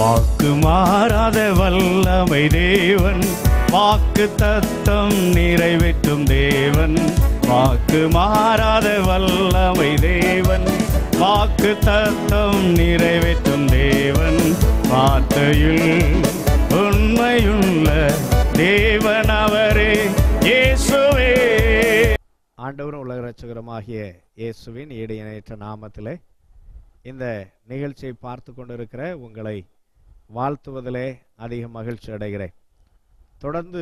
வாக்கு மாறாத வல்லமை தேவன், வாக்கு தத்தம் நிறைவேற்றும் தேவன். வாக்கு மாறாத வல்லமை தேவன், வாக்கு தத்தம் நிறைவேற்றும் தேவன். வார்த்தையில் உண்மையுள்ள தேவன் அவரே இயேசுவே. ஆண்டவரும் உலக இரட்சகருமாகிய இயேசுவின் ஈடு இணையற்ற நாமத்திலே இந்த நிகழ்ச்சியை பார்த்து கொண்டிருக்கிற உங்களை வாழ்த்துவதிலே அதிக மகிழ்ச்சி அடைகிறேன். தொடர்ந்து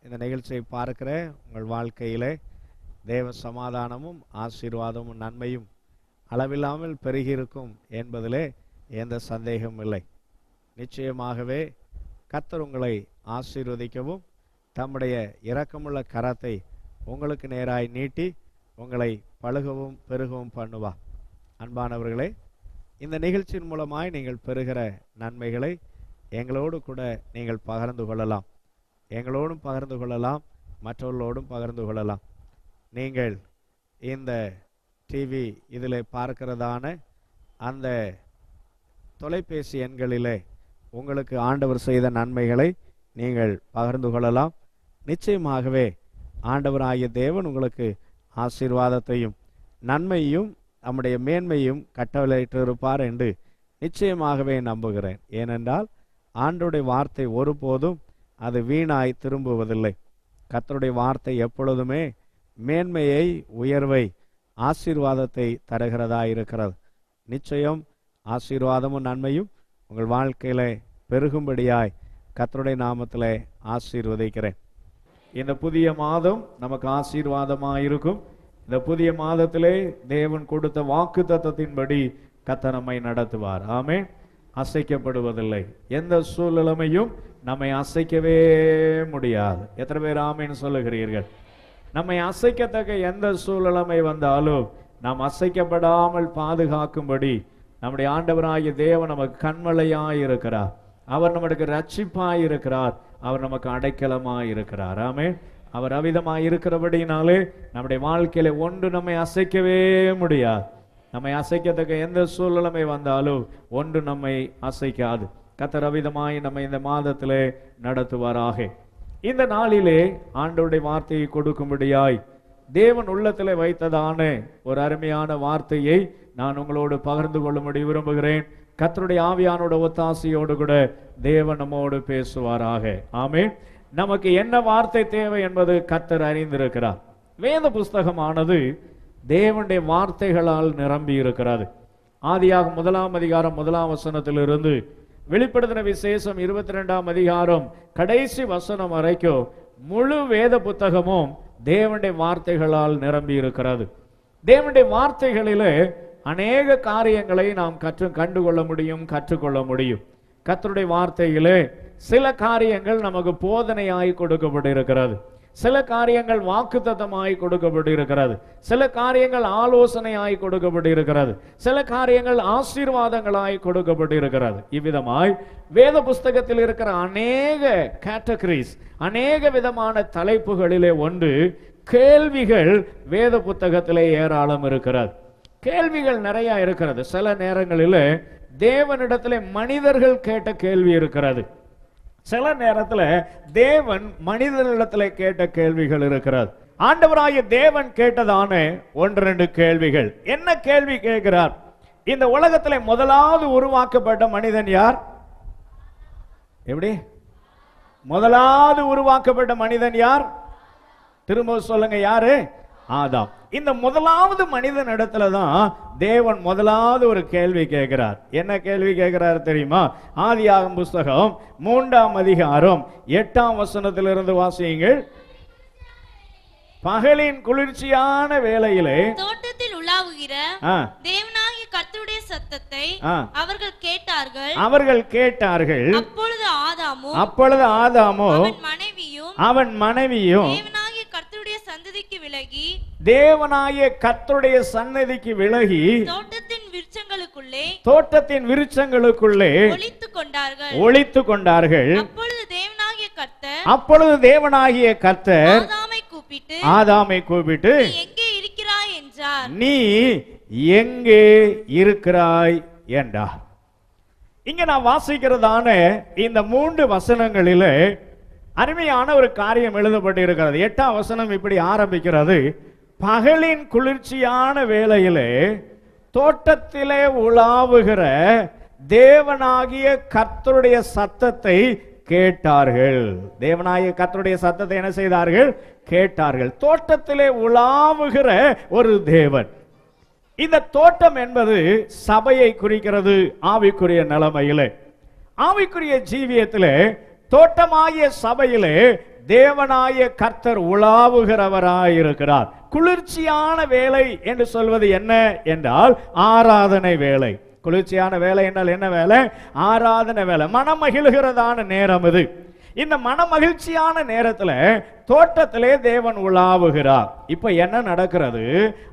இந்த நிகழ்ச்சியை பார்க்கிற உங்கள் வாழ்க்கையிலே தேவ சமாதானமும் ஆசீர்வாதமும் நன்மையும் அளவில்லாமல் பெருகியிருக்கும் என்பதிலே எந்த சந்தேகமும் இல்லை. நிச்சயமாகவே கர்த்தர் உங்களை ஆசீர்வதிக்கவும் தம்முடைய இரக்கமுள்ள கரத்தை உங்களுக்கு நேராய் நீட்டி உங்களை பழுகவும் பெருகவும் பண்ணுவார். அன்பானவர்களே, இந்த நிகழ்ச்சியின் மூலமாய் நீங்கள் பெறுகிற நன்மைகளை எங்களோடு கூட நீங்கள் பகிர்ந்து கொள்ளலாம். எங்களோடும் பகிர்ந்து கொள்ளலாம், மற்றவர்களோடும் பகிர்ந்து கொள்ளலாம். நீங்கள் இந்த டிவி இதில் பார்க்கிறதான அந்த தொலைபேசி எண்களிலே உங்களுக்கு ஆண்டவர் செய்த நன்மைகளை நீங்கள் பகிர்ந்து கொள்ளலாம். நிச்சயமாகவே ஆண்டவராகிய தேவன் உங்களுக்கு ஆசீர்வாதத்தையும் நன்மையும் நம்முடைய மேன்மையும் கட்டளையிட்டிருப்பார் என்று நிச்சயமாகவே நம்புகிறேன். ஏனென்றால் ஆண்டவருடைய வார்த்தை ஒருபோதும் அது வீணாய் திரும்புவதில்லை. கர்த்தருடைய வார்த்தை எப்பொழுதுமே மேன்மையை, உயர்வை, ஆசீர்வாதத்தை தருகிறதா இருக்கிறது. நிச்சயம் ஆசீர்வாதமும் நன்மையும் உங்கள் வாழ்க்கையில பெருகும்படியாய் கர்த்தருடைய நாமத்திலே ஆசீர்வதிக்கிறேன். இந்த புதிய மாதம் நமக்கு ஆசீர்வாதமாக இருக்கும். இந்த புதிய மாதத்திலே தேவன் கொடுத்த வாக்கு தத்தத்தின்படி கர்த்தர் நம்மை நடத்துவார். ஆமென். அசைக்கப்படுவதில்லை. எந்த சூழ்நிலைமையும் நம்மை அசைக்கவே முடியாது. எத்தனை பேர் ஆமென் சொல்லுகிறீர்கள்? நம்மை அசைக்கத்தக்க எந்த சூழ்நிலைமை வந்தாலும் நாம் அசைக்கப்படாமல் பாதுகாக்கும்படி நம்முடைய ஆண்டவராகிய தேவன் நமக்கு கண்மலையாய் இருக்கிறார். அவர் நமக்கு ரட்சிப்பாய் இருக்கிறார். அவர் நமக்கு அடைக்கலமாய் இருக்கிறார். ஆமென். அவர் அவிதமாய் இருக்கிறபடினாலே நம்முடைய வாழ்க்கையில ஒன்று நம்மை அசைக்கவே முடியாது. நம்மை அசைக்கத்தக்க எந்த சூழ்நிலைமை வந்தாலும் ஒன்று நம்மை அசைக்காது. கர்த்தர் அவிதமாய் நம்மை இந்த மாதத்திலே நடத்துவாராக. இந்த நாளிலே ஆண்டவருடைய வார்த்தையை கொடுக்கும்படியாய் தேவன் உள்ளத்திலே வைத்ததான ஒரு அருமையான வார்த்தையை நான் உங்களோடு பகிர்ந்து கொள்ளும்படி விரும்புகிறேன். கர்த்தருடைய ஆவியானோட ஒத்தாசையோடு கூட தேவன் நம்மோடு பேசுவாராக. ஆமென். நமக்கு என்ன வார்த்தை தேவை என்பது கர்த்தர் அறிந்திருக்கிறார். வேத புஸ்தகமானது தேவனுடைய வார்த்தைகளால் நிரம்பி இருக்கிறது. ஆதியாகமம் 1 அதிகாரம் 1 வசனத்திலிருந்து வெளிப்படுத்தின விசேஷம் 22 அதிகாரம் கடைசி வசனம் வரைக்கும் முழு வேத புத்தகமும் தேவனுடைய வார்த்தைகளால் நிரம்பி இருக்கிறது. தேவனுடைய வார்த்தைகளிலே அநேக காரியங்களை நாம் கண்டுகொள்ள முடியும், கற்றுக்கொள்ள முடியும். கர்த்தருடைய வார்த்தையிலே சில காரியங்கள் நமக்கு போதனையாய் கொடுக்கப்பட்டிருக்கிறது. சில காரியங்கள் வாக்குத்தத்தமாய் கொடுக்கப்பட்டிருக்கிறது. சில காரியங்கள் ஆலோசனையாய் கொடுக்கப்பட்டிருக்கிறது. சில காரியங்கள் ஆசீர்வாதங்களாய் கொடுக்கப்பட்டிருக்கிறது. இவ்விதமாய் வேத புஸ்தகத்தில் இருக்கிற அநேக கேட்டகரிஸ், அநேக விதமான தலைப்புகளிலே ஒன்று கேள்விகள் வேத புத்தகத்திலே ஏராளம் இருக்கிறது. கேள்விகள் நிறைய இருக்கிறது. சில நேரங்களில் தேவனிடத்திலே மனிதர்கள் கேட்ட கேள்வி இருக்கிறது. சில நேரத்தில் தேவன் மனிதனிடத்தில் கேட்ட கேள்விகள் இருக்கிறது. ஆண்டவராகிய தேவன் கேட்டதான 1-2 கேள்விகள். என்ன கேள்வி கேட்கிறார்? இந்த உலகத்திலே முதலாவது உருவாக்கப்பட்ட மனிதன் யார்? எப்படி? முதலாவது உருவாக்கப்பட்ட மனிதன் யார்? திரும்ப சொல்லுங்க, யாரு? ஆதாம். இந்த முதலாவது மனிதன் இடத்துல தான் தேவன் முதலாவது ஒரு கேள்வி கேட்கிறார். என்ன கேள்வி கேட்கிறார் தெரியுமா? ஆதியாகமம் புஸ்தகம் 3 அதிகாரம் 8 வசனத்திலிருந்து வாசியுங்கள். பகலின் குளிர்ச்சியான வேளையிலே தோட்டத்தில் உலாவுகிற தேவனாகிய கர்த்தருடைய சத்தத்தை அவர்கள் கேட்டார்கள். அப்பொழுது ஆதாமோ அவன் மனைவியும் தேவனாகிய கர்த்தருடைய சந்நிதிக்கு விலகி தோட்டத்தின் விருட்சங்களுக்குள்ளே ஒளித்துக் கொண்டார்கள். அப்பொழுது தேவனாகிய கர்த்தர் ஆதாமை கூப்பிட்டு நீ எங்கே இருக்கிறாய் என்றார். இங்க நான் வாசிக்கிறதான இந்த 3 வசனங்களிலே அருமையான ஒரு காரியம் எழுதப்பட்டு இருக்கிறது. 8ஆம் வசனம் இப்படி ஆரம்பிக்கிறது. பகலின் குளிர்ச்சியான வேளையிலே தோட்டத்திலே உலாவுகிற தேவனாகிய கர்த்தருடைய சத்தத்தை கேட்டார்கள். தேவனாகிய கர்த்தருடைய சத்தத்தை என்ன செய்தார்கள்? கேட்டார்கள். தோட்டத்திலே உலாவுகிற ஒரு தேவன். இந்த தோட்டம் என்பது சபையை குறிக்கிறது. ஆவிக்குரிய நிலைமையிலே, ஆவிக்குரிய ஜீவியத்திலே, தோட்டமாகிய சபையிலே தேவனாய கர்த்தர் உலாவுகிறவராயிருக்கிறார். குளிர்ச்சியான வேலை என்று சொல்வது என்ன என்றால் ஆராதனை வேலை. குளிர்ச்சியான வேலை என்றால் என்ன வேலை? ஆராதனை வேலை. மனம் மகிழ்கிறதான நேரம் இது. இந்த மன மகிழ்ச்சியான நேரத்தில் தோட்டத்திலே தேவன் உலாவுகிறார். இப்ப என்ன நடக்கிறது?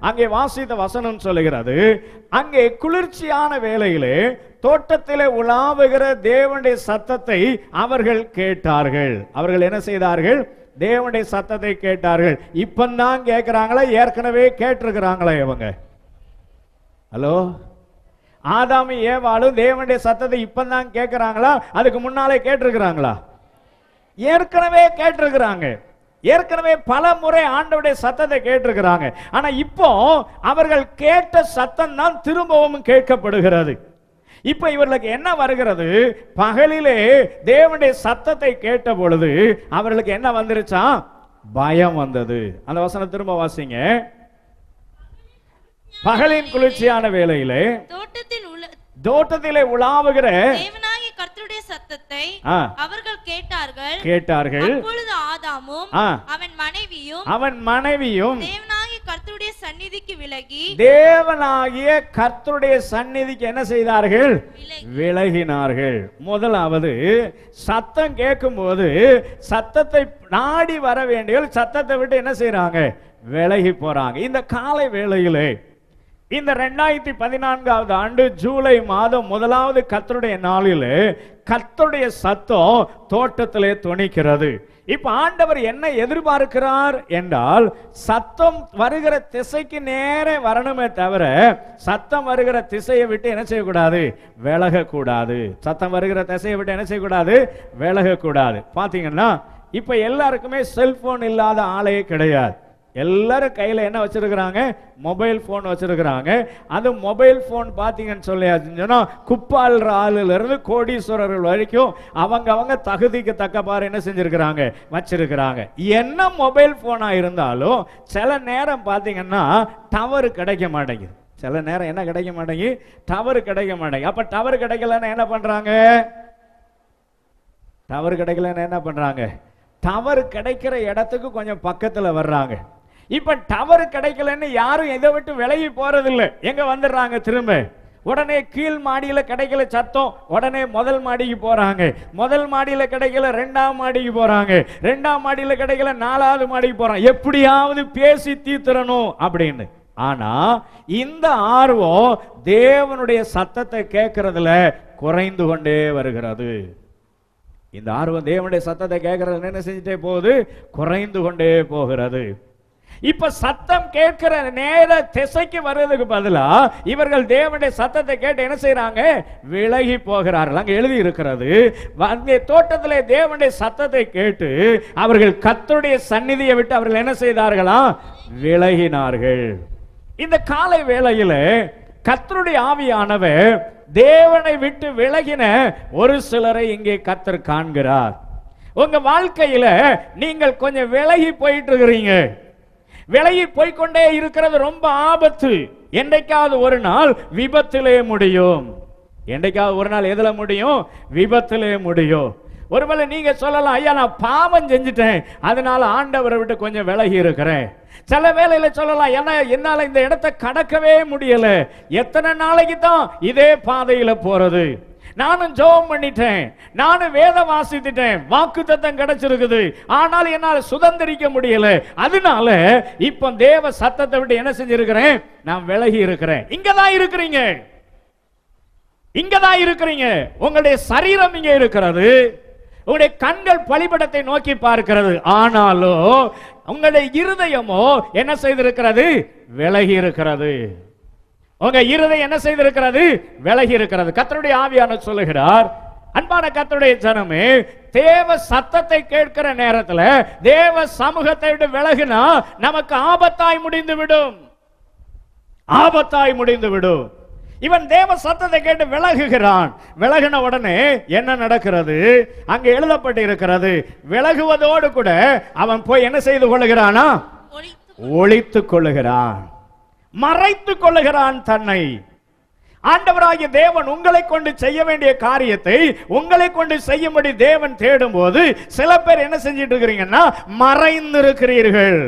அங்கே வாசித்த வசனம் சொல்லுகிறது, அங்கே குளிர்ச்சியான வேளையிலே தோட்டத்திலே உலாவுகிற தேவனுடைய சத்தத்தை அவர்கள் கேட்டார்கள். அவர்கள் என்ன செய்தார்கள்? தேவனுடைய சத்தத்தை கேட்டார்கள். இப்பந்தான் கேட்கிறாங்களா? ஏற்கனவே கேட்டிருக்கிறாங்களா இவங்க? ஹலோ, ஆதாமி ஏவாளும் தேவனுடைய சத்தத்தை இப்பந்தான் கேட்கிறாங்களா? அதுக்கு முன்னாலே கேட்டிருக்கிறாங்களா? ஏற்கனவே கேட்டிருக்கிறாங்க. ஏற்கனவே பல முறை ஆண்டவருடைய சத்தத்தை கேட்டிருக்கிறாங்க. ஆனா இப்போ அவர்கள் கேட்ட சத்தம் தான் திரும்பவும் கேட்கப்படுகிறது. இப்ப இவர்களுக்கு என்ன வருகிறது? பகலிலே தேவனுடைய சத்தத்தை கேட்ட பொழுது அவர்களுக்கு என்ன வந்துருச்சா? பயம் வந்தது. அந்த வசனம் திரும்ப வாசிங்க. பகலின் குளிர்ச்சியான வேளையிலே தோட்டத்திலே உலாவுகிற தேவனாகிய கர்த்தருடைய சத்தத்தை அவர்கள் கேட்டார்கள். அப்பொழுது ஆதாமும் அவன் மனைவியும் தேவனாகிய கர்த்தருடைய சந்நிதிக்கு விலகி என்ன செய்தார்கள்? விலகினார்கள். முதலாவது சத்தம் கேட்கும் போது சத்தத்தை நாடி வர வேண்டிய சத்தத்தை விட்டு என்ன செய்யறாங்க? விலகி போறாங்க. இந்த காலை வேளையிலே, இந்த 2014ஆவது ஆண்டு ஜூலை மாதம் 1வது கர்த்தருடைய நாளிலே கர்த்தருடைய சத்தம் தோட்டத்திலே தொனிக்கிறது. இப்ப ஆண்டவர் என்ன எதிர்பார்க்கிறார் என்றால், சத்தம் வருகிற திசைக்கு நேரே வரணுமே தவிர சத்தம் வருகிற திசையை விட்டு என்ன செய்யக்கூடாது? விலகக்கூடாது. சத்தம் வருகிற திசையை விட்டு என்ன செய்யக்கூடாது? விலகக்கூடாது. பாத்தீங்கன்னா இப்ப எல்லாருக்குமே செல்போன் இல்லாத ஆளே கிடையாது. எல்லாரும் கையில என்ன வச்சிருக்கிறாங்க? மொபைல் போன் வச்சிருக்கிறாங்க. அது மொபைல் போன் பாத்தீங்கன்னு சொல்லியாச்சுன்னா குப்பாளுற ஆளுல இருந்து கோடீஸ்வரர்கள் வரைக்கும் அவங்க தகுதிக்கு தக்கப்பாறு என்ன செஞ்சிருக்கிறாங்க? வச்சிருக்கிறாங்க. என்ன மொபைல் போனா இருந்தாலும் சில நேரம் பாத்தீங்கன்னா டவர் கிடைக்க மாட்டேங்குது. சில நேரம் என்ன கிடைக்க மாட்டேங்குது? டவர் கிடைக்க மாட்டேங்குது. அப்ப டவர் கிடைக்கலன்னு என்ன பண்றாங்க? டவர் கிடைக்கலன்னு என்ன பண்றாங்க? டவர் கிடைக்கிற இடத்துக்கு கொஞ்சம் பக்கத்துல வர்றாங்க. இப்ப டவர் கிடைக்கலன்னு யாரும் இதை விட்டு விலகி போறதில்லை. எங்க வந்துடுறாங்க? திரும்ப உடனே கீழ் மாடியில கிடைக்கல சத்தம், உடனே முதல் மாடிக்கு போறாங்க. முதல் மாடியில கிடைக்கல 2ஆம் மாடிக்கு போறாங்க. 2ஆம் மாடியில கிடைக்கல 4வது மாடிக்கு போறாங்க. எப்படியாவது பேசி தீர்த்தரணும் அப்படின்னு. ஆனா இந்த ஆர்வம் தேவனுடைய சத்தத்தை கேட்கறதுல குறைந்து கொண்டே வருகிறது. இந்த ஆர்வம் தேவனுடைய சத்தத்தை கேட்கறது என்ன செஞ்சுட்டே போகுது? குறைந்து கொண்டே போகிறது. இப்ப சத்தம் கேட்கிற நேர திசைக்கு வர்றதுக்கு பதிலா இவர்கள் தேவனுடைய சத்தத்தை கேட்டு என்ன செய்யறாங்க? விலகி போகிறார்கள். அங்க எழுதி இருக்கிறது, அங்கே தோட்டத்திலே தேவனுடைய சத்தத்தை கேட்டு அவர்கள் கர்த்தருடைய சந்நிதியை விட்டு அவர்கள் என்ன செய்தார்களா? விலகினார்கள். இந்த காலை வேளையில கர்த்தருடைய ஆவியானவர் தேவனை விட்டு விலகின ஒரு சிலரை இங்கே கர்த்தர் காண்கிறார். உங்க வாழ்க்கையில நீங்கள் கொஞ்சம் விலகி போயிட்டு இருக்கிறீங்க. விலகி போய்கொண்டே இருக்கிறது ரொம்ப ஆபத்து. என்றைக்காவது ஒரு நாள் விபத்திலே முடியும். என்றைக்காவது ஒரு நாள் எதுல முடியும்? விபத்திலே முடியும். ஒருவேளை நீங்க சொல்லலாம், ஐயா நான் பாவம் செஞ்சுட்டேன், அதனால ஆண்டவரை விட்டு கொஞ்சம் விலகி இருக்கிறேன். சில வேளையில சொல்லலாம், என்னால இந்த இடத்தை கடக்கவே முடியல, எத்தனை நாளைக்கு தான் இதே பாதையில போறது, நானும் ஜெபம் பண்ணிட்டேன், நானும் வேதம் வாசித்துட்டேன், வாக்குத்தத்தம் கிடைச்சிருக்குது, ஆனால் என்னால் சுதந்திரிக்க முடியல, அதனால இப்ப தேவ சத்தத்தை விட்டு என்ன செஞ்சிருக்கிறேன்? நான் விலகி இருக்கிறேன். இங்கதான் இருக்கிறீங்க, இங்கதான் இருக்கிறீங்க. உங்களுடைய சரீரம் இங்க இருக்கிறது, உங்களுடைய கண்கள் பலிபடத்தை நோக்கி பார்க்கிறது, ஆனாலும் உங்களுடைய இருதயமோ என்ன செய்திருக்கிறது? விலகி இருக்கிறது. உங்க இருதயம் என்ன செய்திருக்கிறது? விலகி இருக்கிறது. கர்த்தருடைய ஆவியானவர் சொல்லுகிறார், அன்பான கர்த்தருடைய ஜனமே, தேவ சத்தத்தை கேட்கிற நேரத்தில் தேவ சமூகத்தை விட்டு விலகினா நமக்கு ஆபத்தாய் முடிந்து விடும். ஆபத்தாய் முடிந்து விடும். இவன் தேவ சத்தத்தை கேட்டு விலகுகிறான். விலகின உடனே என்ன நடக்கிறது? அங்கே எழுதப்பட்டு இருக்கிறது, விலகுவதோடு கூட அவன் போய் என்ன செய்து கொள்ளுகிறானா? ஒளித்துக் கொள்ளுகிறான், மறைத்துக் கொள்ளுகிறான் தன்னை. ஆண்டவராகிய தேவன் உங்களை கொண்டு செய்ய வேண்டிய காரியத்தை உங்களை கொண்டு செய்யும்படி தேவன் தேடும் போது சில பேர் என்ன செஞ்சிட்டு இருக்கிறீங்கன்னா மறைந்திருக்கிறீர்கள்.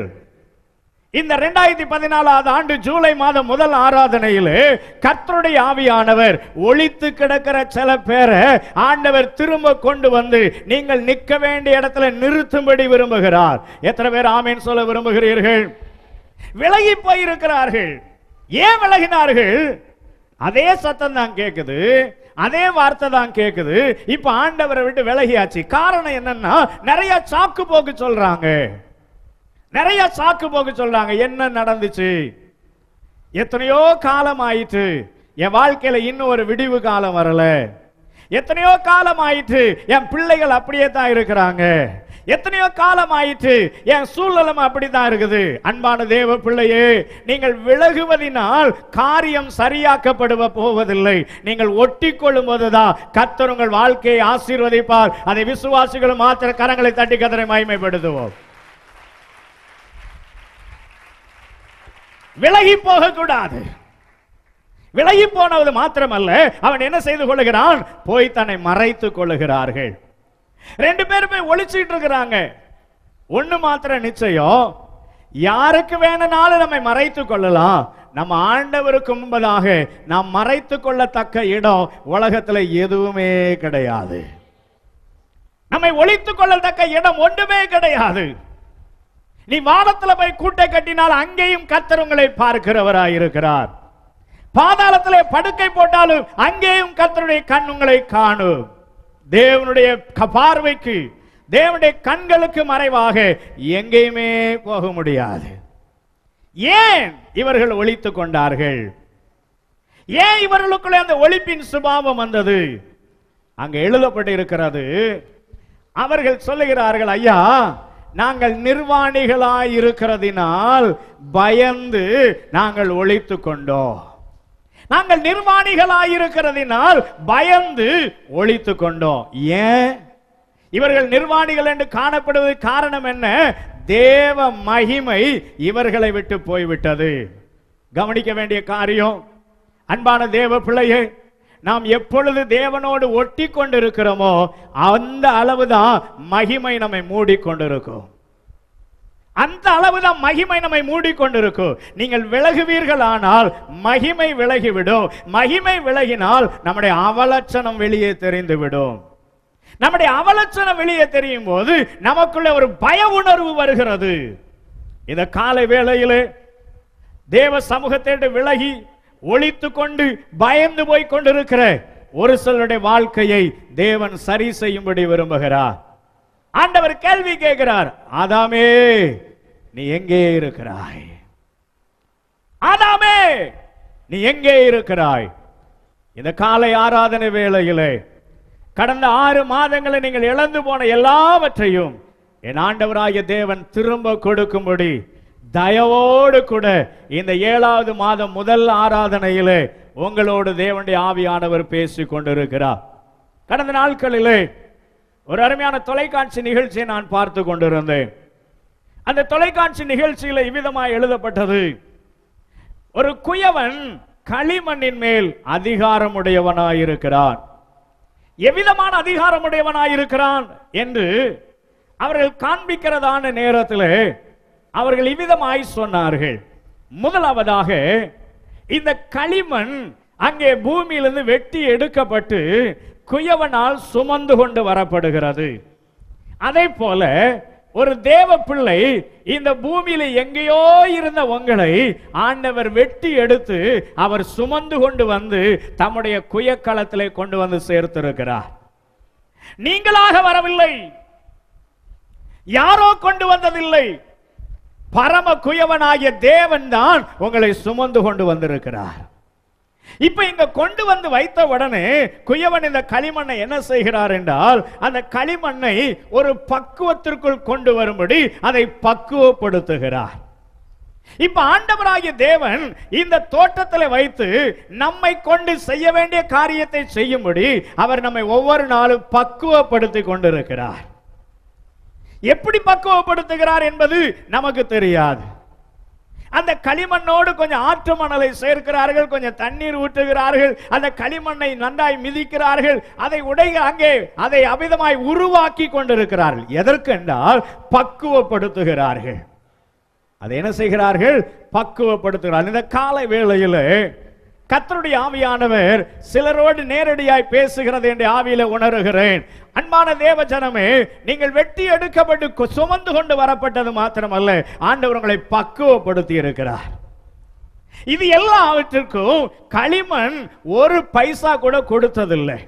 இந்த 2014 ஆண்டு ஜூலை மாதம் முதல் ஆராதனையில் கர்த்தருடைய ஆவியானவர் ஒளித்து கிடக்கிற சில பேரை ஆண்டவர் திரும்ப கொண்டு வந்து நீங்கள் நிற்க வேண்டிய இடத்துல நிறுத்தும்படி விரும்புகிறார். எத்தனை பேர் ஆமேன் சொல்ல விரும்புகிறீர்கள்? விலகி போயிருக்கிறார்கள். ஏன் விலகினார்கள்? அதே சத்தம் தான் கேட்குது, அதே வார்த்தை தான் கேட்குது. இப்ப ஆண்டவரை விட்டு விலகியாச்சு. காரணம் என்னன்னா நிறைய சாக்கு போக்கு சொல்றாங்க, நிறைய சாக்கு போக்கு சொல்றாங்க. என்ன நடந்துச்சு? எத்தனையோ காலம் ஆயிற்று, என் வாழ்க்கையில இன்னும் ஒரு விடிவு காலம் வரல. எத்தனையோ காலம் ஆயிற்று, என் பிள்ளைகள் அப்படியே தான் இருக்கிறாங்க. எத்தனையோ காலம் ஆயிற்று, என் சூழ்நிலை அப்படித்தான் இருக்குது. அன்பான தேவ பிள்ளையே, நீங்கள் விலகுவதினால் காரியம் சரியாக்கப்படுவ போவதில்லை. நீங்கள் ஒட்டி கொள்ளும் போதுதான் கர்த்தர் உங்கள் வாழ்க்கையை ஆசீர்வதிப்பார். அதை விசுவாசிகளும் மாத்திர கரங்களை தட்டி கர்த்தரை மகிமைப்படுத்துவோம். விலகி போக கூடாது. விலகி போனது மாத்திரமல்ல, அவன் என்ன செய்து கொள்ளுகிறான்? போய் தன்னை மறைத்துக் கொள்ளுகிறார்கள். ரெண்டு பேருமே ஒளிச்சிட்டு இருக்கிறாங்க. ஒண்ணு மாத்திரம் நிச்சயம், யாருக்கு வேணும்னாலும் நம்மை மறைத்துக் கொள்ளலாம். நம்ம ஆண்டவருக்கு முன்பதாக நாம் மறைத்துக் கொள்ளத்தக்க இடம் உலகத்தில் எதுவுமே கிடையாது. நம்மை ஒளித்துக் கொள்ளத்தக்க இடம் ஒன்றுமே கிடையாது. நீ வானத்தில் போய் கூட்டை கட்டினால் அங்கேயும் கர்த்தர் உங்களை பார்க்கிறவராயிருக்கிறார். பாதாளத்திலே படுக்கை போட்டாலும் அங்கேயும் கர்த்தருடைய கண் உங்களை காணும். தேவனுடைய பார்வைக்கு, தேவனுடைய கண்களுக்கு மறைவாக எங்கேயுமே போக முடியாது. ஏன் இவர்கள் ஒளித்துக் கொண்டார்கள்? ஏன் இவர்களுக்குள்ளே அந்த ஒளிப்பின் சுபாவம் வந்தது? அங்க எழுதப்பட்டு இருக்கிறது, அவர்கள் சொல்லுகிறார்கள், ஐயா நாங்கள் நிர்வாணிகளாய் இருக்கிறதினால் பயந்து நாங்கள் ஒளித்துக் கொண்டோம். நாங்கள் நிர்வாணிகளாயிருக்கிறதினால் பயந்து ஒளித்துக் கொண்டோம். ஏன் இவர்கள் நிர்வாணிகள் என்று காணப்படுவது காரணம் என்ன? தேவ மகிமை இவர்களை விட்டு போய்விட்டது. கவனிக்க வேண்டிய காரியம், அன்பான தேவ பிள்ளையே, நாம் எப்பொழுது தேவனோடு ஒட்டி கொண்டிருக்கிறோமோ அந்த அளவுதான் மகிமை நம்மை மூடிக்கொண்டிருக்கும். அந்த அளவுதான் மகிமை நம்மை மூடிக்கொண்டிருக்கும். நீங்கள் விலகுவீர்கள் ஆனால் மகிமை விலகிவிடும். மகிமை விலகினால் நம்முடைய அவலட்சணம் வெளியே தெரிந்துவிடும். நம்முடைய அவலட்சணம் வெளியே தெரியும் போது நமக்குள்ள ஒரு பய உணர்வு வருகிறது. இந்த காலை வேளையிலே தேவ சமூகத்தை விலகி ஒளித்து கொண்டு பயந்து போய் கொண்டிருக்கிற ஒரு சிலருடைய வாழ்க்கையை தேவன் சரி செய்யும்படி விரும்புகிறார். ஆண்டவர் கேள்வி கேட்கிறார், ஆதாமே நீ எங்கே இருக்கிறாய்? ஆதாமே நீ எங்கே இருக்கிறாய்? இந்த காலை ஆராதனை வேளையிலே கடந்த 6 மாதங்களை நீங்கள் இழந்து போன எல்லாவற்றையும் என் ஆண்டவராகிய தேவன் திரும்ப கொடுக்கும்படி தயவோடு கூட இந்த 7வது மாதம் முதல் ஆராதனையிலே உங்களோடு தேவனுடைய ஆவியானவர் பேசிக் கொண்டிருக்கிறார். கடந்த நாட்களிலே ஒரு அருமையான தொலைக்காட்சி நிகழ்ச்சியை நான் பார்த்து கொண்டிருந்தேன். அந்த தொலைக்காட்சி நிகழ்ச்சியில் இவ்விதமாய் எழுதப்பட்டது, ஒரு குயவன் களிமண்ணின் மேல் அதிகாரமுடையவனாயிருக்கிறான். எவ்விதமான அதிகாரமுடையவனாயிருக்கிறான் என்று அவர்கள் காண்பிக்கிறதான நேரத்தில் அவர்கள் இவ்விதமாய் சொன்னார்கள். முதலாவதாக, இந்த களிமண் அங்கே பூமியிலிருந்து வெட்டி எடுக்கப்பட்டு குயவனால் சுமந்து கொண்டு வரப்படுகிறது. அதே போல ஒரு தேவ பிள்ளை இந்த பூமியில எங்கேயோ இருந்த உங்களை ஆண்டவர் வெட்டி எடுத்து அவர் சுமந்து கொண்டு வந்து தம்முடைய குயக்களத்திலே கொண்டு வந்து சேர்த்திருக்கிறார். நீங்களாக வரவில்லை, யாரோ கொண்டு வந்ததில்லை. பரம குயவனாகிய தேவன் தான் உங்களை சுமந்து கொண்டு வந்திருக்கிறார். இப்ப இங்க கொண்டு வந்து வைத்த உடனே குயவன் இந்த களிமண்ணை என்ன செய்கிறார் என்றால், அந்த களிமண்ணை ஒரு பக்குவத்திற்குள் கொண்டு வரும்படி அதை பக்குவப்படுத்துகிறார். இப்ப ஆண்டவராகிய தேவன் இந்த தோட்டத்தில் வைத்து நம்மை கொண்டு செய்ய வேண்டிய காரியத்தை செய்யும்படி அவர் நம்மை ஒவ்வொரு நாளும் பக்குவப்படுத்தி கொண்டிருக்கிறார். எப்படி பக்குவப்படுத்துகிறார் என்பது நமக்கு தெரியாது. அந்த களிமண்ணோடு கொஞ்சம் ஆற்று மணலை சேர்க்கிறார்கள், கொஞ்சம் தண்ணீர் ஊற்றுகிறார்கள், அந்த களிமண்ணை நன்றாய் மிதிக்கிறார்கள், அதை அமிதமாய் உருவாக்கி கொண்டிருக்கிறார்கள். எதற்கு என்றால் பக்குவப்படுத்துகிறார்கள். அதை என்ன செய்கிறார்கள்? பக்குவப்படுத்துகிறார்கள். இந்த காலை வேளையில் கர்த்தருடைய ஆவியானவர் சிலரோடு நேரடியாய் பேசுகிறது என்று ஆவியில உணர்கிறேன். அன்பான தேவ ஜனமே, நீங்கள் வெட்டி எடுக்கப்பட்டு சுமந்து கொண்டு வரப்பட்டது மாத்திரமல்ல, ஆண்டவர் உங்களை பக்குவப்படுத்தி இருக்கிறார். இது எல்லாவற்றிற்கும் களிமண் ஒரு பைசா கூட கொடுத்ததில்லை.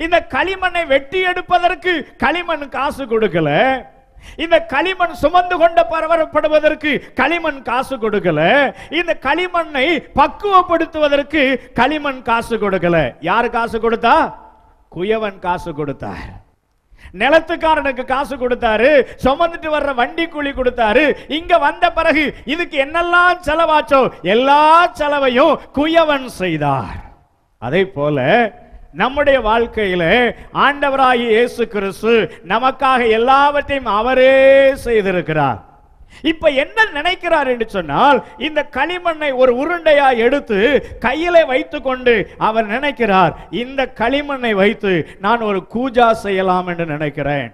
இந்த களிமண்ணை வெட்டி எடுப்பதற்கு களிமண் காசு கொடுக்கல. இந்த களிமண் சுமந்து கொண்ட பரவப்படுவதற்கு களிமண் காசு கொடுக்கல. இந்த களிமண்ணை பக்குவப்படுத்துவதற்கு களிமண் காசு கொடுக்கல. யாரு காசு கொடுத்தா? குயவன் காசு கொடுத்தார். நிலத்துக்காரனுக்கு காசு கொடுத்தாரு, சுமந்துட்டு வர்ற வண்டி கூலி கொடுத்தாரு. இங்க வந்த பிறகு இதுக்கு என்னெல்லாம் செலவாச்சோ எல்லா செலவையும் குயவன் செய்தார். அதே போல நம்முடைய வாழ்க்கையில ஆண்டவராகிய இயேசு கிறிஸ்து நமக்காக எல்லாவற்றையும் அவரே செய்திருக்கிறார். இப்ப என்ன நினைக்கிறார் என்று சொன்னால், இந்த களிமண்ணை ஒரு உருண்டையா எடுத்து கையிலே வைத்துக் கொண்டு அவர் நினைக்கிறார், இந்த களிமண்ணை வைத்து நான் ஒரு கூஜா செய்யலாம் என்று நினைக்கிறேன்.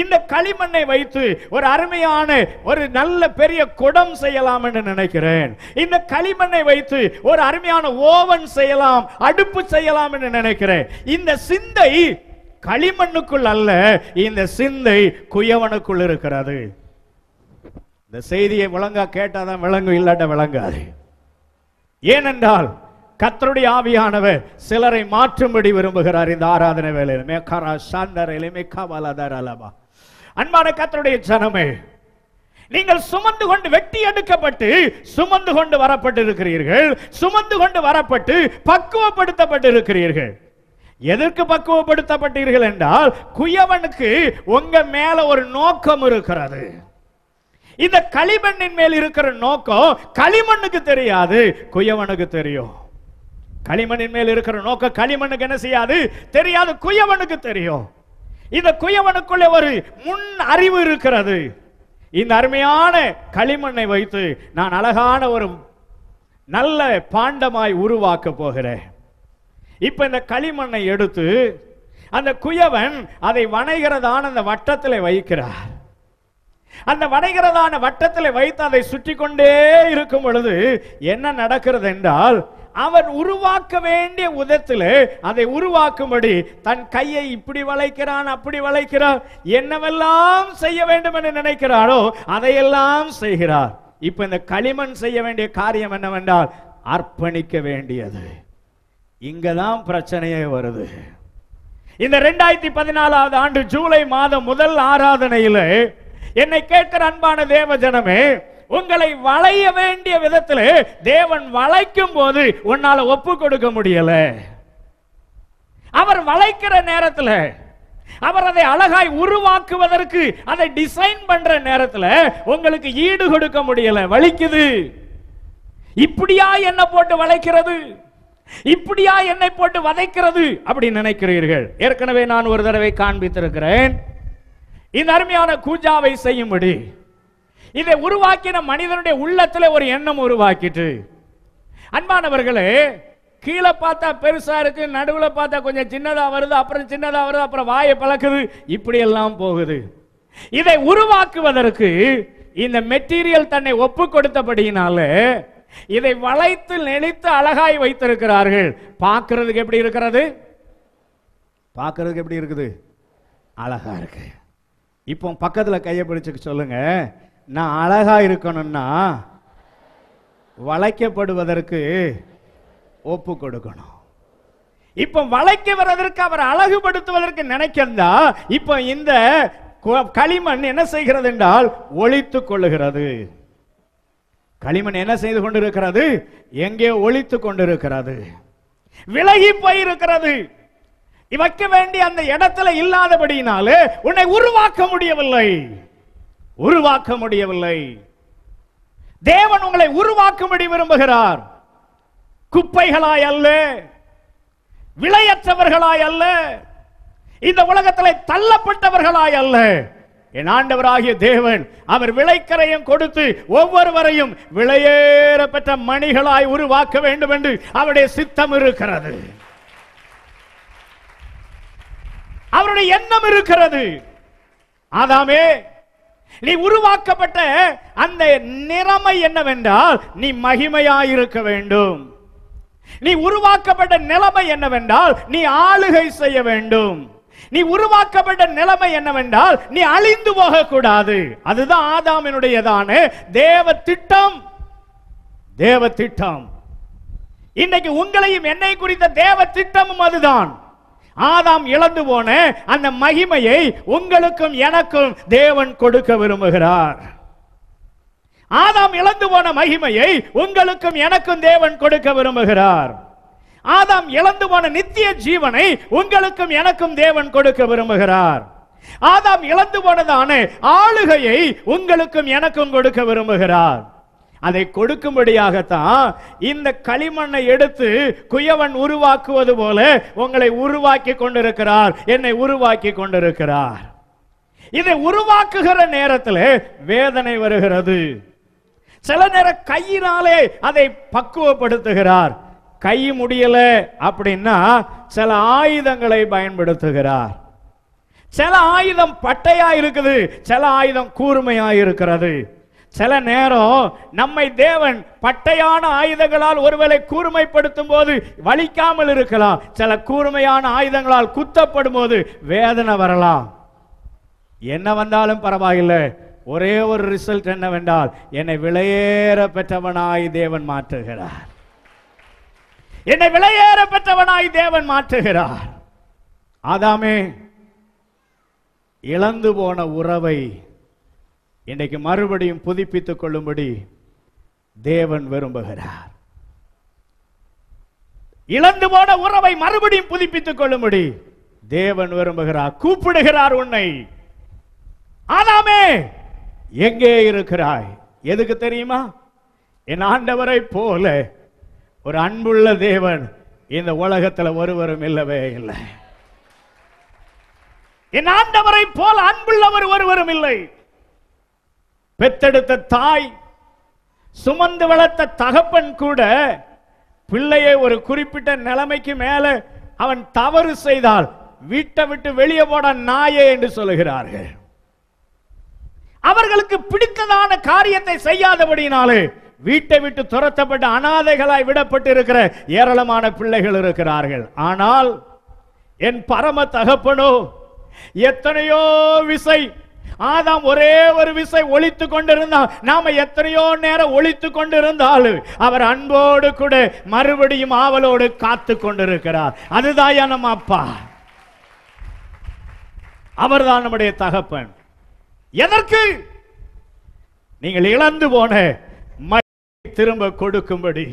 இந்த களிமண்ணை வைத்து ஒரு அருமையான ஒரு நல்ல பெரிய குடம் செய்யலாம் என்று நினைக்கிறேன். இந்த களிமண்ணை வைத்து ஒரு அருமையான ஓவன் செய்யலாம், அடுப்பு செய்யலாம் என்று நினைக்கிறேன். இந்த சிந்தை களிமண்ணுக்குள் அல்ல, இந்த சிந்தை குயவனுக்குள் இருக்கிறது. இந்த செய்தியை விளங்கா கேட்டாதான் விளங்கும், இல்லாட்ட விளங்காது. ஏனென்றால் கர்த்தருடைய ஆவியானவர் சிலரை மாற்றும்படி விரும்புகிறார். இந்த ஆராதனை வேளையில் அன்பான கர்த்தருடைய ஜனமே, நீங்கள் சுமந்து கொண்டு வெட்டி எடுக்கப்பட்டு சுமந்து கொண்டு வரப்பட்டிருக்கிறீர்கள். சுமந்து கொண்டு வரப்பட்டு பக்குவப்படுத்தப்பட்டிருக்கிறீர்கள். எதற்கு பக்குவப்படுத்தப்பட்டீர்கள் என்றால், குயவனுக்கு உங்க மேல ஒரு நோக்கம் இருக்கிறது. இந்த களிமண்ணின் மேல் இருக்கிற நோக்கம் களிமண்ணுக்கு தெரியாது, குயவனுக்கு தெரியும். களிமண்ணின் மேல் இருக்கிற நோக்கம் களிமண்ணுக்கு என்ன செய்யாது? தெரியாது, குயவனுக்கு தெரியும். இந்த குயவனுக்குள்ளே ஒரு முன் அறிவு இருக்கிறது. இந்த அருமையான களிமண்ணை வைத்து நான் அழகான ஒரு நல்ல பாண்டமாய் உருவாக்க போகிறேன். இப்ப இந்த களிமண்ணை எடுத்து அந்த குயவன் அதை வணைகிறதான அந்த வட்டத்தில் வைக்கிறார். அந்த வணைகிறதான வட்டத்தில் வைத்து அதை சுற்றி கொண்டே இருக்கும் பொழுது என்ன நடக்கிறது என்றால், அவன் உருவாக்க வேண்டிய உதத்தில் அதை உருவாக்கும்படி தன் கையை இப்படி வளைக்கிறான், அப்படி வளைக்கிறான். என்னவெல்லாம் செய்ய வேண்டும் என்று நினைக்கிறானோ அதையெல்லாம் செய்கிறார். இப்ப இந்த களிமண் செய்ய வேண்டிய காரியம் என்னவென்றால், அர்ப்பணிக்க வேண்டியது. இங்கதான் பிரச்சனையே வருது. இந்த 2014 ஆண்டு ஜூலை மாதம் முதல் ஆராதனையில் என்னை கேட்கிற அன்பான தேவ ஜனமே, உங்களை வளைய வேண்டிய விதத்தில் தேவன் வளைக்கும் போது உன்னால ஒப்பு கொடுக்க முடியல. அவர் வளைக்கிற நேரத்தில், அவர் அதை அழகாய் உருவாக்குவதற்கு அதை டிசைன் பண்ற நேரத்தில் உங்களுக்கு ஈடு கொடுக்க முடியல, வலிக்குது. இப்படியா என்ன போட்டு வளைக்கிறது, இப்படியா என்னை போட்டு வதைக்கிறது அப்படி நினைக்கிறீர்கள். ஏற்கனவே நான் ஒரு தடவை காண்பித்திருக்கிறேன். இந்த அருமையான கூஜாவை செய்யும்படி இதை உருவாக்கின மனிதனுடைய உள்ளத்தில் ஒரு எண்ணம் உருவாக்கிட்டு, அன்பானவர்களே, கீழே பார்த்தா பெருசா இருக்கு, நடுவில் பார்த்தா கொஞ்சம் சின்னதா வருது, அப்புறம் சின்னதா வருது, அப்புறம் வாயை பழக்குது, இப்படி எல்லாம் போகுது. இதை உருவாக்குவதற்கு இந்த மெட்டீரியல் தன்னை ஒப்பு கொடுத்தபடியினால இதை வளைத்து நெளித்து அழகாய் வைத்திருக்கிறார்கள். பார்க்கிறதுக்கு எப்படி இருக்கிறது? பார்க்கிறதுக்கு எப்படி இருக்குது? அழகா இருக்கு. இப்போ பக்கத்துல கையை பிடிச்சு சொல்லுங்க, நான் அழகா இருக்கணும்னா வளைக்கப்படுவதற்கு ஒப்பு கொடுக்கணும். இப்ப வளைக்க வர்றதற்கு, அவர் அழகுபடுத்துவதற்கு நினைக்கிறதா, இப்ப இந்த களிமண் என்ன செய்கிறது என்றால் ஒளித்துக் கொள்ளுகிறது. களிமண் என்ன செய்து கொண்டிருக்கிறது? எங்கே ஒளித்து கொண்டிருக்கிறது, விலகி போயிருக்கிறது. வைக்க வேண்டிய அந்த இடத்துல இல்லாதபடியினாலே உன்னை உருவாக்க முடியவில்லை, உருவாக்க முடியவில்லை. தேவன் உங்களை உருவாக்கும்படி விரும்புகிறார். குப்பைகளாய் அல்ல, விலையற்றவர்களாய் அல்ல, இந்த உலகத்தில் தள்ளப்பட்டவர்களாய் அல்ல. என் ஆண்டவராகிய தேவன் அவர் விளைக்கரையும் கொடுத்து ஒவ்வொருவரையும் விலையேற பெற்ற மணிகளாய் உருவாக்க வேண்டும் என்று அவருடைய சித்தம் இருக்கிறது, அவருடைய எண்ணம் இருக்கிறது. ஆதாமே, நீ உருவாக்கப்பட்ட அந்த நிலைமை என்னவென்றால் நீ மகிமையாயிருக்க வேண்டும். நீ உருவாக்கப்பட்ட நிலைமை என்னவென்றால் நீ ஆளுகை செய்ய வேண்டும். நீ உருவாக்கப்பட்ட நிலைமை என்னவென்றால் நீ அழிந்து போக கூடாது. அதுதான் ஆதாமினுடையதான தேவ திட்டம். தேவ திட்டம் இன்றைக்கு உங்களையும் என்னை குறித்த தேவ திட்டமும் அதுதான். ஆதாம் இழந்து போன அந்த மகிமையை உங்களுக்கும் எனக்கும் தேவன் கொடுக்க விரும்புகிறார். ஆதாம் இழந்து போன மகிமையை உங்களுக்கும் எனக்கும் தேவன் கொடுக்க விரும்புகிறார். ஆதாம் இழந்து போன நித்திய ஜீவனை உங்களுக்கும் எனக்கும் தேவன் கொடுக்க விரும்புகிறார். ஆதாம் இழந்து போனதான ஆளுகையை உங்களுக்கும் எனக்கும் கொடுக்க விரும்புகிறார். அதை கொடுக்கும்படியாகத்தான் இந்த களிமண்ணை எடுத்து குயவன் உருவாக்குவது போல உங்களை உருவாக்கி கொண்டிருக்கிறார், என்னை உருவாக்கி கொண்டிருக்கிறார். இதை உருவாக்குகிற நேரத்தில் வேதனை வருகிறது. சில நேரம் கையினாலே அதை பக்குவப்படுத்துகிறார். கை முடியல அப்படின்னா சில ஆயுதங்களை பயன்படுத்துகிறார். சில ஆயுதம் பட்டையா இருக்குது, சில ஆயுதம் கூர்மையா இருக்கிறது. சில நேரம் நம்மை தேவன் பட்டையான ஆயுதங்களால் ஒருவேளை கூர்மைப்படுத்தும் போது வலிக்காமல் இருக்கலாம். சில கூர்மையான ஆயுதங்களால் குத்தப்படும் போது வேதனை வரலாம். என்ன வந்தாலும் பரவாயில்லை, ஒரே ஒரு ரிசல்ட் என்னவென்றால் என்னை விலையேற பெற்றவனாய் தேவன் மாற்றுகிறார். என்னை விலையேற பெற்றவனாய் தேவன் மாற்றுகிறார். ஆதாமே, இழந்து போன உறவை இன்றைக்கு மறுபடியும் புதுப்பித்துக் கொள்ளும்படி தேவன் விரும்புகிறார். இழந்து போன உறவை மறுபடியும் புதுப்பித்துக் கொள்ளும்படி தேவன் விரும்புகிறார். கூப்பிடுகிறார் உன்னை. ஆதாமே, எங்கே இருக்கிறாய்? எதுக்கு தெரியுமா? என் ஆண்டவரை போல ஒரு அன்புள்ள தேவன் இந்த உலகத்தில் ஒருவரும் இல்லவே இல்லை. என் ஆண்டவரை போல அன்புள்ளவர் ஒருவரும் இல்லை. பெத்தெடுத்த தாய், சுமந்து வளர்த்த தகப்பன் கூட பிள்ளையை ஒரு குறிப்பிட்ட நிலைமைக்கு மேல அவன் தவறு செய்தால் வீட்டை விட்டு வெளியே போட நாயே என்று சொல்லுகிறார்கள். அவர்களுக்கு பிடித்ததான காரியத்தை செய்யாதபடினாலே வீட்டை விட்டு துரத்தப்பட்ட அனாதைகளாய் விடப்பட்டு இருக்கிற ஏராளமான பிள்ளைகள் இருக்கிறார்கள். ஆனால் என் பரம தகப்பனோ எத்தனையோ விசை, ஆதாம் ஒரே ஒரு விசை ஒளித்து கொண்டிருந்தால், நாம எத்தனையோ நேரம் ஒளித்து கொண்டிருந்தாலும் அவர் அன்போடு கூட மறுபடியும் ஆவலோடு காத்து கொண்டிருக்கிறார். அதுதான் நம்ம அப்பா, அவர்தான் நம்முடைய தகப்பன். எதற்கு? நீங்கள் இழந்து போன திரும்ப கொடுக்கும்படி.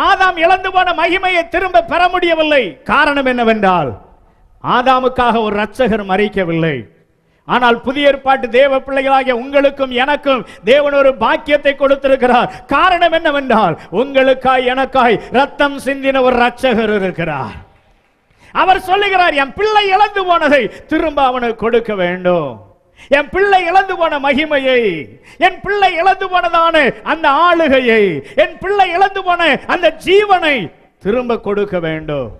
ஆதாம் இழந்து போன மகிமையை திரும்ப பெற முடியவில்லை. காரணம் என்னவென்றால் ஆதாமுக்காக ஒரு இரட்சகர் மரிக்கவில்லை. ஆனால் புதிய ஏற்பாட்டு தேவ பிள்ளைகளாகிய உங்களுக்கும் எனக்கும் தேவன் ஒரு பாக்கியத்தை கொடுத்திருக்கிறார். காரணம் என்னவென்றால் உங்களுக்காய் எனக்காய் ரத்தம் சிந்தின ஒரு இரட்சகர் இருக்கிறார். அவர் சொல்லுகிறார், என் பிள்ளை இழந்து போனதை திரும்ப அவனுக்கு கொடுக்க வேண்டும். என் பிள்ளை இழந்து போன மகிமையை, என் பிள்ளை இழந்து போனதான அந்த ஆளுகையை, என் பிள்ளை இழந்து போன அந்த ஜீவனை திரும்ப கொடுக்க வேண்டும்.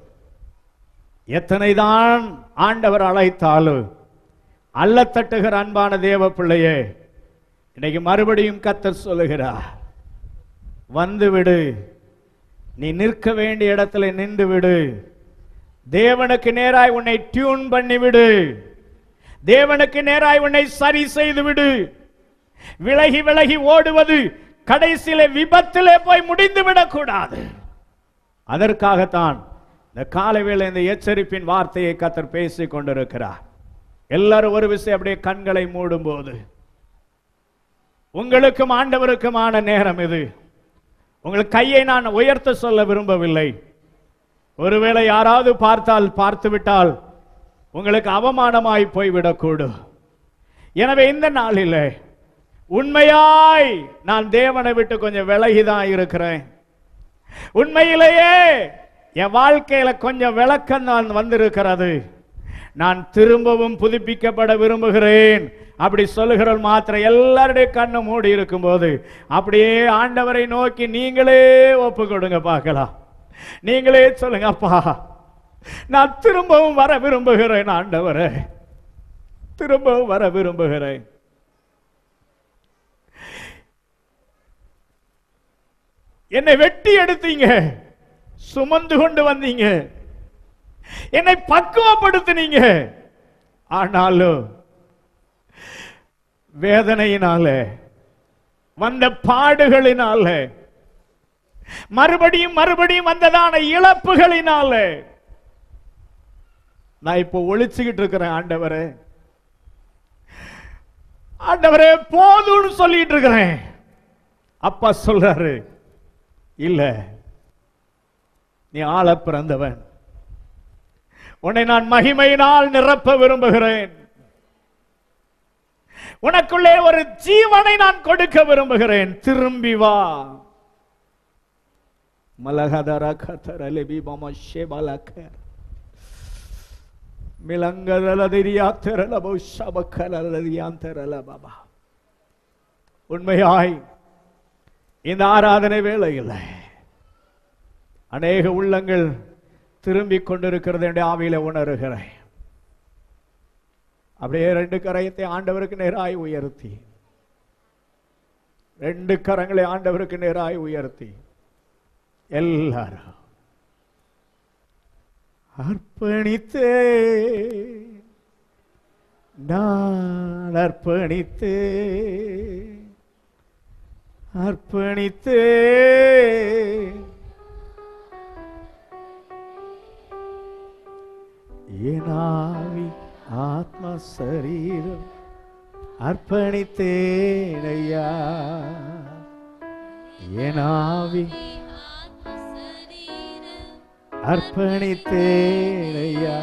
எத்தனைதான் ஆண்டவர் அழைத்தாலும் அல்ல தட்டுகிற அன்பான தேவ பிள்ளையே, இன்னைக்கு மறுபடியும் கர்த்தர் சொல்லுகிறார், வந்து விடு, நீ நிற்க வேண்டிய இடத்துல நின்று விடு, தேவனுக்கு நேராய் உன்னை டியூன் பண்ணி விடு, தேவனுக்கு நேராய் உன்னை சரி செய்து விடு. விலகி விலகி ஓடுவது கடைசியிலே விபத்திலே போய் முடிந்து விடக்கூடாது. அதற்காகத்தான் இந்த காலைவேளை இந்த எச்சரிப்பின் வார்த்தையை கர்த்தர் பேசிக் கொண்டிருக்கிறார். எல்லாரும் ஒரு விஷயம் அப்படியே கண்களை மூடும் போது உங்களுக்கும் ஆண்டவருக்குமான நேரம் இது. உங்கள் கையை நான் உயர்த்த சொல்ல விரும்பவில்லை. ஒருவேளை யாராவது பார்த்து விட்டால் உங்களுக்கு அவமானமாய் போய்விடக்கூடும். எனவே இந்த நாளில் உண்மையாய் நான் தேவனை விட்டு கொஞ்சம் விலகிதான் இருக்கிறேன். உண்மையிலேயே என் வாழ்க்கையில கொஞ்சம் விளக்கம் தான் வந்திருக்கிறது. நான் திரும்பவும் புதுப்பிக்கப்பட விரும்புகிறேன். அப்படி சொல்லுகிற மாத்திரம் எல்லாருடைய கண்ணு மூடி இருக்கும் போது அப்படியே ஆண்டவரை நோக்கி நீங்களே ஒப்பு கொடுங்க பார்க்கலாம். நீங்களே சொல்லுங்க, அப்பா நான் திரும்பவும் வர விரும்புகிறேன். ஆண்டவரே திரும்பவும் வர விரும்புகிறேன். என்னை வெட்டி எடுத்தீங்க, சுமந்து கொண்டு வந்தீங்க, என்னை பக்குவப்படுத்தினீங்க. ஆனாலும் வேதனையினால வந்த பாடுகளினால மறுபடியும் வந்ததான இழப்புகளினால நான் இப்போ ஒளிச்சுக்கிட்டு இருக்கிறேன். ஆண்டவரே ஆண்டவரே போதும்னு சொல்லிட்டு இருக்கிறேன். அப்பா சொல்றாரு, இல்ல நீ ஆள பிறந்தவன், உன்னை நான் மகிமையினால் நிரப்ப விரும்புகிறேன். உனக்குள்ளே ஒரு ஜீவனை நான் கொடுக்க விரும்புகிறேன். திரும்பி வா. மலகதர கதரலபி மமஷேபலக மிலங்கதலதிரியாத்தரலபோ ஷபக்கலதியாந்தரலபா. உண்மையாய் இந்த ஆராதனை வேளையில் அநேக உள்ளங்கள் திரும்பிக் கொண்டிருக்கிறது என்று ஆவியில உணர்கிறேன். அப்படியே 2 கரத்தை ஆண்டவருக்கு நேராய் உயர்த்தி, 2 கரங்களை ஆண்டவருக்கு நேராய் உயர்த்தி எல்லாரும் அர்ப்பணித்தே நான் அர்ப்பணித்தே அர்ப்பணித்தே ஏனாவி ஆத்ம சரீரம் அர்ப்பணித்தேனையா. ஏனாவி அர்ப்பணித்தேனையா.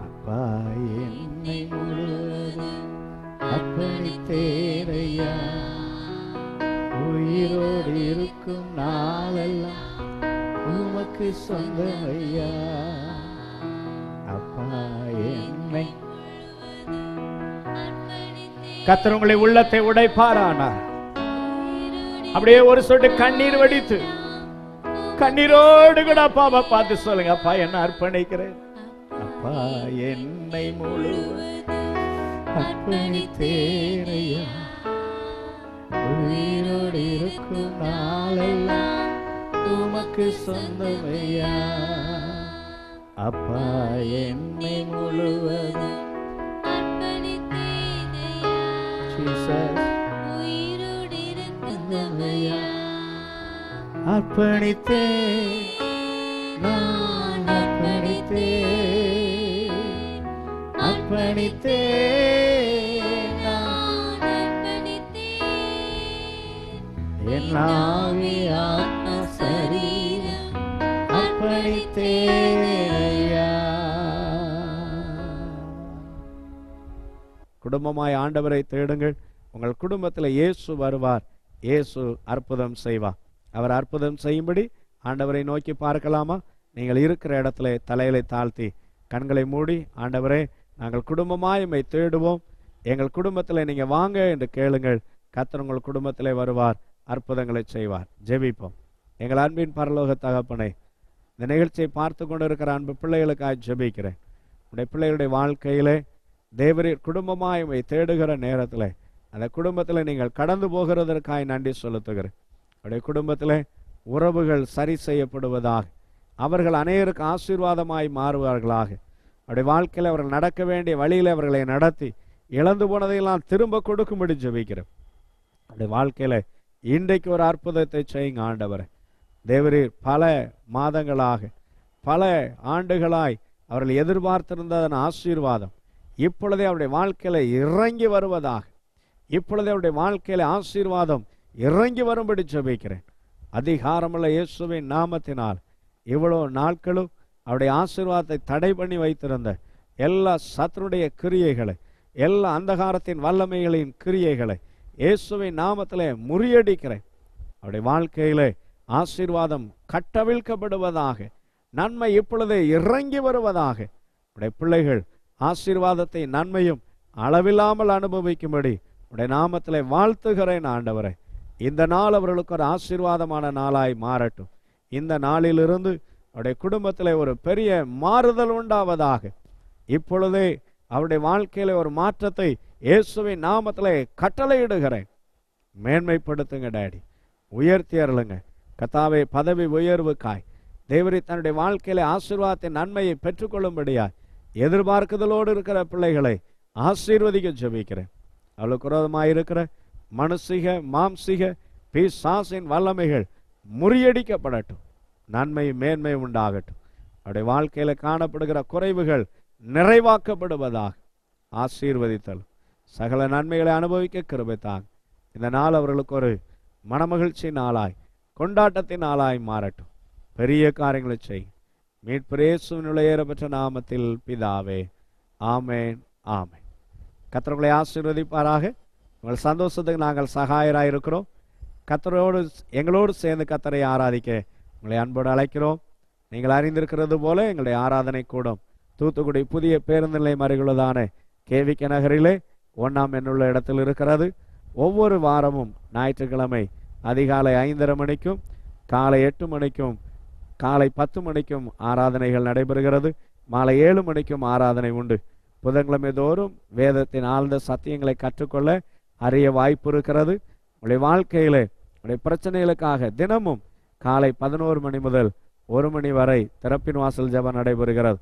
அப்பா என்னை முழுவதும் அர்ப்பணித்தேனையா. உயிரோடு இருக்கும் நாளெல்லாம் உமக்கு சொந்தமையா. கர்த்தர் உங்களை உள்ளத்தை உடைப்பாரானார். அப்படியே ஒரு சொட்டு கண்ணீர் வடித்து கண்ணீரோடு கூட அப்பாவை பார்த்து சொல்லுங்க, அப்பா என்ன அர்ப்பணிக்கிறேன். அப்பா என்னை முழுவதும் அர்ப்பணித்தேனையா. உயிரோடு இருக்கும் நாளெல்லாம் உமக்கு சொந்தமையா. அப்பா என்னை முழுவதும் அர்ப்பணித்தே நான் அர்ப்பணித்தே அர்ப்பணித்தே நான் அர்ப்பணித்தே என் ஆவி ஆத்ம சரீரம் அர்ப்பணித்தே. குடும்பமாய் ஆண்டவரை தேடுங்கள். உங்கள் குடும்பத்தில் இயேசு வருவார். இயேசு அற்புதம் செய்வார். அவர் அற்புதம் செய்யும்படி ஆண்டவரை நோக்கி பார்க்கலாமா? நீங்கள் இருக்கிற இடத்துல தலையிலை தாழ்த்தி கண்களை மூடி, ஆண்டவரே நாங்கள் குடும்பமாய் உம்மை தேடுவோம், எங்கள் குடும்பத்தில் நீங்கள் வாங்க என்று கேளுங்கள். கர்த்தர் உங்கள் குடும்பத்திலே வருவார், அற்புதங்களை செய்வார். ஜெபிப்போம். எங்கள் அன்பின் பரலோக தகப்பனே, இந்த நிகழ்ச்சியை பார்த்து கொண்டு இருக்கிற அன்பு பிள்ளைகளுக்காக ஜெபிக்கிறேன். உடைய பிள்ளைகளுடைய வாழ்க்கையிலே தேவரீர் குடும்பமாய் உம்மை தேடுகிற நேரத்தில் அந்த குடும்பத்தில் நீங்கள் கடந்து போகிறதற்காக நன்றி செலுத்துகிறேன். அவருடைய குடும்பத்தில் உறவுகள் சரி செய்யப்படுவதாக, அவர்கள் அநேகருக்கு ஆசீர்வாதமாய் மாறுவார்களாக. அவருடைய வாழ்க்கையில் அவர்கள் நடக்க வேண்டிய வழியில் அவர்களை நடத்தி இழந்து போனதையெல்லாம் திரும்ப கொடுக்கும்படி ஜெபிக்கிறேன். அவருடைய வாழ்க்கையில் இன்றைக்கு ஒரு அற்புதத்தை செய்யுங்க ஆண்டவரே. தேவரீர் பல மாதங்களாக பல ஆண்டுகளாய் அவர்கள் எதிர்பார்த்திருந்ததன் ஆசீர்வாதம் இப்பொழுதே அவருடைய வாழ்க்கையில் இறங்கி வருவதாக, இப்பொழுது அவருடைய வாழ்க்கையில ஆசீர்வாதம் இறங்கி வரும்படி ஜெபிக்கிறேன். அதிகாரமுள்ள இயேசுவின் நாமத்தினால் இவ்வளவு நாட்களும் அவருடைய ஆசீர்வாதத்தை தடை பண்ணி வைத்திருந்த எல்லா சத்துருடைய கிரியைகளை, எல்லா அந்தகாரத்தின் வல்லமைகளின் கிரியைகளை இயேசுவின் நாமத்திலே முறியடிக்கிறேன். அவருடைய வாழ்க்கையிலே ஆசீர்வாதம் கட்டவிழ்க்கப்படுவதாக, நன்மை இப்பொழுதே இறங்கி வருவதாக. உடைய பிள்ளைகள் ஆசீர்வாதத்தை நன்மையும் அளவில்லாமல் அனுபவிக்கும்படி உடைய நாமத்திலே வாழ்த்துகிறேன் ஆண்டவரே. இந்த நாள் அவர்களுக்கு ஒரு ஆசீர்வாதமான நாளாய் மாறட்டும். இந்த நாளிலிருந்து அவருடைய குடும்பத்திலே ஒரு பெரிய மாறுதல் உண்டாவதாக. இப்பொழுதே அவருடைய வாழ்க்கையில ஒரு மாற்றத்தை இயேசுவின் நாமத்திலே கட்டளையிடுகிறேன். மேன்மைப்படுத்துங்க டாடி, உயர்த்தி அருளுங்க கர்த்தாவே. பதவி உயர்வுக்காய் தேவரே தன்னுடைய வாழ்க்கையில ஆசீர்வாதத்தின் நன்மையை பெற்றுக்கொள்ளும்படியாய் எதிர்பார்க்குதலோடு இருக்கிற பிள்ளைகளை ஆசீர்வதிக்க ஜெபிக்கிறேன். அவளுக்கு விரோதமாக இருக்கிற மனுஷிக மாம்சிக பிசாசின் வல்லமைகள் முறியடிக்கப்படட்டும். நன்மை மேன்மை உண்டாகட்டும். அவருடைய வாழ்க்கையில காணப்படுகிற குறைவுகள் நிறைவாக்கப்படுவதாக. ஆசீர்வதித்தல் சகல நன்மைகளை அனுபவிக்க கிருபைத்தாங்க. இந்த நாள் அவர்களுக்கு ஒரு மனமகிழ்ச்சி நாளாய், கொண்டாட்டத்தின் நாளாய் மாறட்டும். பெரிய காரியங்களை செய். மீட்பர் இயேசுவினுடைய ஏறப்பெற்ற நாமத்தில் பிதாவே, ஆமேன் ஆமேன். கர்த்தர்களை ஆசீர்வதிப்பாராக. உங்கள் சந்தோஷத்துக்கு நாங்கள் சகாயராயிருக்கிறோம். கர்த்தரோடு எங்களோடு சேர்ந்து கர்த்தரை ஆராதிக்க உங்களை அன்போடு அழைக்கிறோம். நீங்கள் அறிந்திருக்கிறது போல எங்களுடைய ஆராதனை கூடம் தூத்துக்குடி புதிய பேருந்து நிலையம் அருகிலுள்ளதான கேவிக்க நகரிலே 1ஆம் எண்ணுள்ள இடத்தில் இருக்கிறது. ஒவ்வொரு வாரமும் ஞாயிற்றுக்கிழமை அதிகாலை 5:30 மணிக்கும் காலை 8 மணிக்கும் காலை 10 மணிக்கும் ஆராதனைகள் நடைபெறுகிறது. மாலை 7 மணிக்கும் ஆராதனை உண்டு. புதன்கிழமை தோறும் வேதத்தின் ஆழ்ந்த சத்தியங்களை கற்றுக்கொள்ள அறிய வாய்ப்பு இருக்கிறது. உங்களுடைய வாழ்க்கையிலே உங்களுடைய பிரச்சனைகளுக்காக தினமும் காலை 11 மணி முதல் 1 மணி வரை திறப்பின் வாசல் ஜெபம் நடைபெறுகிறது.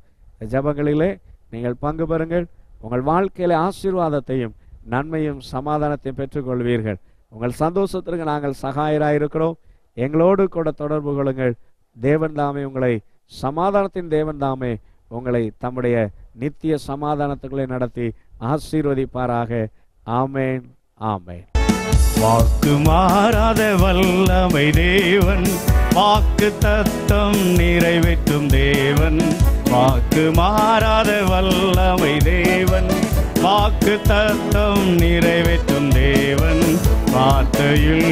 ஜெபங்களிலே நீங்கள் பங்கு பெறுங்கள். உங்கள் வாழ்க்கையில ஆசீர்வாதத்தையும் நன்மையும் சமாதானத்தையும் பெற்றுக்கொள்வீர்கள். உங்கள் சந்தோஷத்திற்கு நாங்கள் சகாயராயிருக்கிறோம். எங்களோடு கூட தொடர்பு கொள்ளுங்கள். தேவன் தாமே உங்களை, சமாதானத்தின் தேவன் தாமே உங்களை தம்முடைய நித்திய சமாதானத்துக்குள்ளே நடத்தி ஆசீர்வதிப்பாராக. ஆமேன் ஆமேன். வாக்கு மாறாத வல்லமை தேவன், வாக்கு தத்தம் நிறைவேற்றும் தேவன். வாக்கு மாறாத வல்லமை தேவன், வாக்கு தத்தம் நிறைவேற்றும் தேவன். வார்த்தையில்